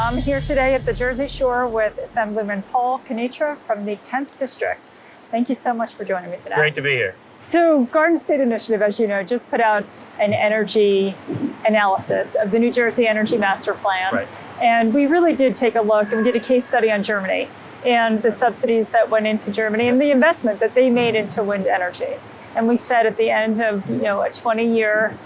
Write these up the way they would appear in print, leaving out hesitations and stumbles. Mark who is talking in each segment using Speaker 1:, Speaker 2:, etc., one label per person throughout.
Speaker 1: I'm here today at the Jersey Shore with Assemblyman Paul Kanitra from the 10th District. Thank you so much for joining me today.
Speaker 2: Great to be here.
Speaker 1: So Garden State Initiative, as you know, just put out an energy analysis of the New Jersey Energy Master Plan.
Speaker 2: Right.
Speaker 1: And we really did take a look and we did a case study on Germany and the subsidies that went into Germany and the investment that they made into wind energy. And we said at the end of a 20-year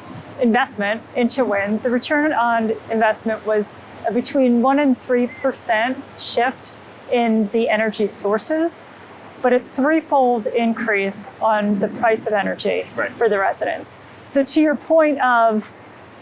Speaker 1: investment into wind, the return on investment was between 1% and 3% shift in the energy sources, but a threefold increase on the price of energy for the residents. So to your point of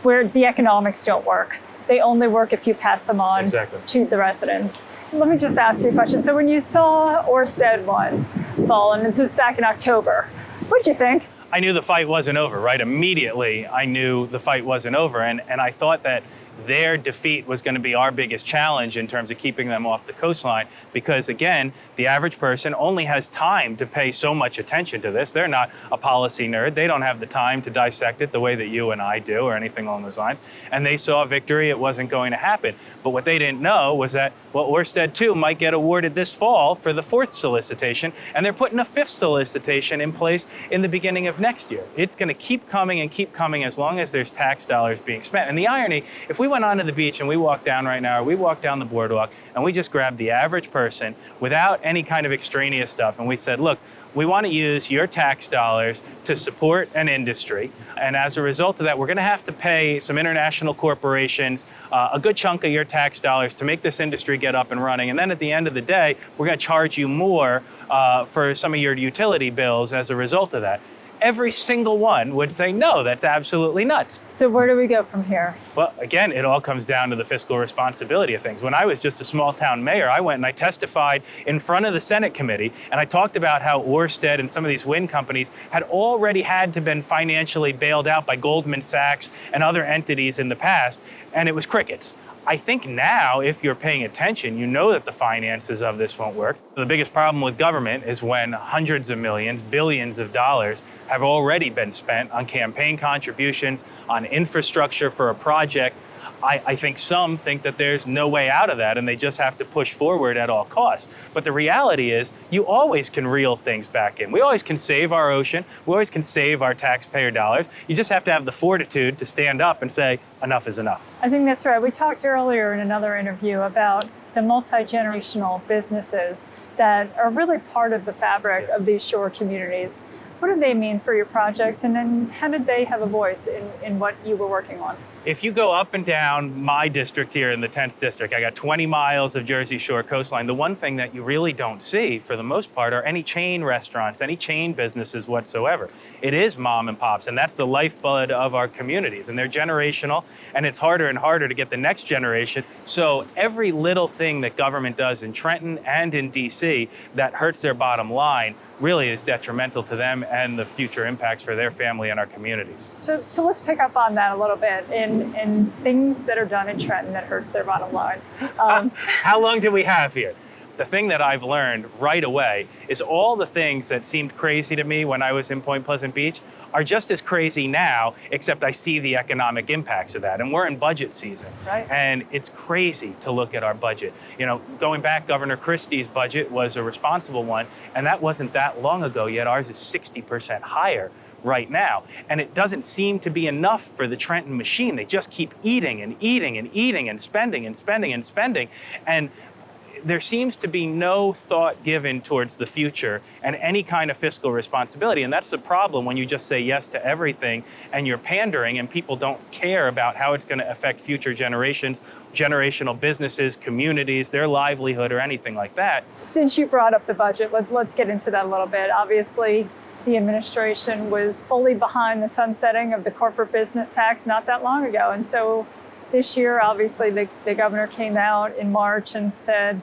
Speaker 1: where the economics don't work, they only work if you pass them on to the residents. Let me just ask you a question. So when you saw Orsted One fall, and this was back in October, what did you think?
Speaker 2: I knew the fight wasn't over, right? Immediately, I knew the fight wasn't over. And I thought that their defeat was going to be our biggest challenge in terms of keeping them off the coastline. Because again, the average person only has time to pay so much attention to this. They're not a policy nerd. They don't have the time to dissect it the way that you and I do or anything along those lines. And they saw victory. It wasn't going to happen. But what they didn't know was that, well, Orsted 2 might get awarded this fall for the 4th solicitation. And they're putting a 5th solicitation in place in the beginning of next year. It's going to keep coming and keep coming as long as there's tax dollars being spent. And the irony, if we went onto the beach and we walked down right now, or we walked down the boardwalk and we just grabbed the average person without any kind of extraneous stuff, and we said, look, we want to use your tax dollars to support an industry. And as a result of that, we're going to have to pay some international corporations a good chunk of your tax dollars to make this industry get up and running. And then at the end of the day, we're going to charge you more for some of your utility bills as a result of that. Every single one would say, no, that's absolutely nuts.
Speaker 1: So where do we go from here?
Speaker 2: Well, again, it all comes down to the fiscal responsibility of things. When I was just a small town mayor, I went and I testified in front of the Senate committee, and I talked about how Orsted and some of these wind companies had already had to been financially bailed out by Goldman Sachs and other entities in the past, and it was crickets. I think now, if you're paying attention, you know that the finances of this won't work. The biggest problem with government is when hundreds of millions, billions of dollars have already been spent on campaign contributions, on infrastructure for a project. I think some think that there's no way out of that and they just have to push forward at all costs. But the reality is you always can reel things back in. We always can save our ocean. We always can save our taxpayer dollars. You just have to have the fortitude to stand up and say, enough is enough.
Speaker 1: I think that's right. We talked earlier in another interview about the multi-generational businesses that are really part of the fabric of these shore communities. What do they mean for your projects, and then how did they have a voice in what you were working on?
Speaker 2: If you go up and down my district here in the 10th District, I got 20 miles of Jersey Shore coastline. The one thing that you really don't see, for the most part, are any chain restaurants, any chain businesses whatsoever. It is mom and pops, and that's the lifeblood of our communities. And they're generational, and it's harder and harder to get the next generation. So every little thing that government does in Trenton and in DC that hurts their bottom line really is detrimental to them and the future impacts for their family and our communities.
Speaker 1: So let's pick up on that a little bit in things that are done in Trenton that hurts their bottom line.
Speaker 2: How long do we have here? The thing that I've learned right away is all the things that seemed crazy to me when I was in Point Pleasant Beach are just as crazy now, except I see the economic impacts of that. And we're in budget season.
Speaker 1: Right.
Speaker 2: And it's crazy to look at our budget. Going back, Governor Christie's budget was a responsible one, and that wasn't that long ago, yet ours is 60% higher right now. And it doesn't seem to be enough for the Trenton machine. They just keep eating and eating and eating and spending and spending and spending. And there seems to be no thought given towards the future and any kind of fiscal responsibility. And that's the problem when you just say yes to everything and you're pandering and people don't care about how it's going to affect future generations, generational businesses, communities, their livelihood, or anything like that.
Speaker 1: Since you brought up the budget, let's get into that a little bit. Obviously, the administration was fully behind the sunsetting of the corporate business tax not that long ago. And so this year, obviously, the governor came out in March and said,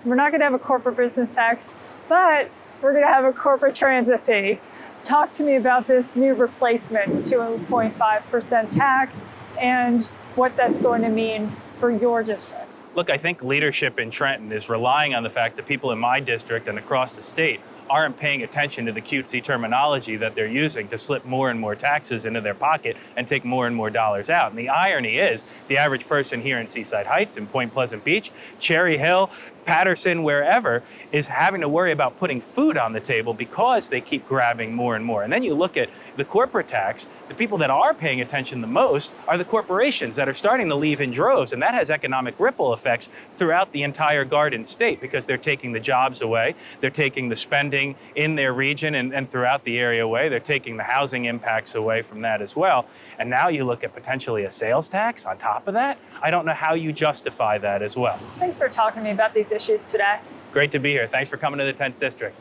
Speaker 1: we're not going to have a corporate business tax, but we're going to have a corporate transit fee. Talk to me about this new replacement 2.5% tax and what that's going to mean for your district.
Speaker 2: Look, I think leadership in Trenton is relying on the fact that people in my district and across the state aren't paying attention to the cutesy terminology that they're using to slip more and more taxes into their pocket and take more and more dollars out. And the irony is the average person here in Seaside Heights, in Point Pleasant Beach, Cherry Hill, Patterson, wherever, is having to worry about putting food on the table because they keep grabbing more and more. And then you look at the corporate tax, the people that are paying attention the most are the corporations that are starting to leave in droves. And that has economic ripple effects throughout the entire Garden State because they're taking the jobs away, they're taking the spending in their region and throughout the area away, they're taking the housing impacts away from that as well. And now you look at potentially a sales tax on top of that. I don't know how you justify that as well.
Speaker 1: Thanks for talking to me about these issues today.
Speaker 2: Great to be here. Thanks for coming to the 10th District.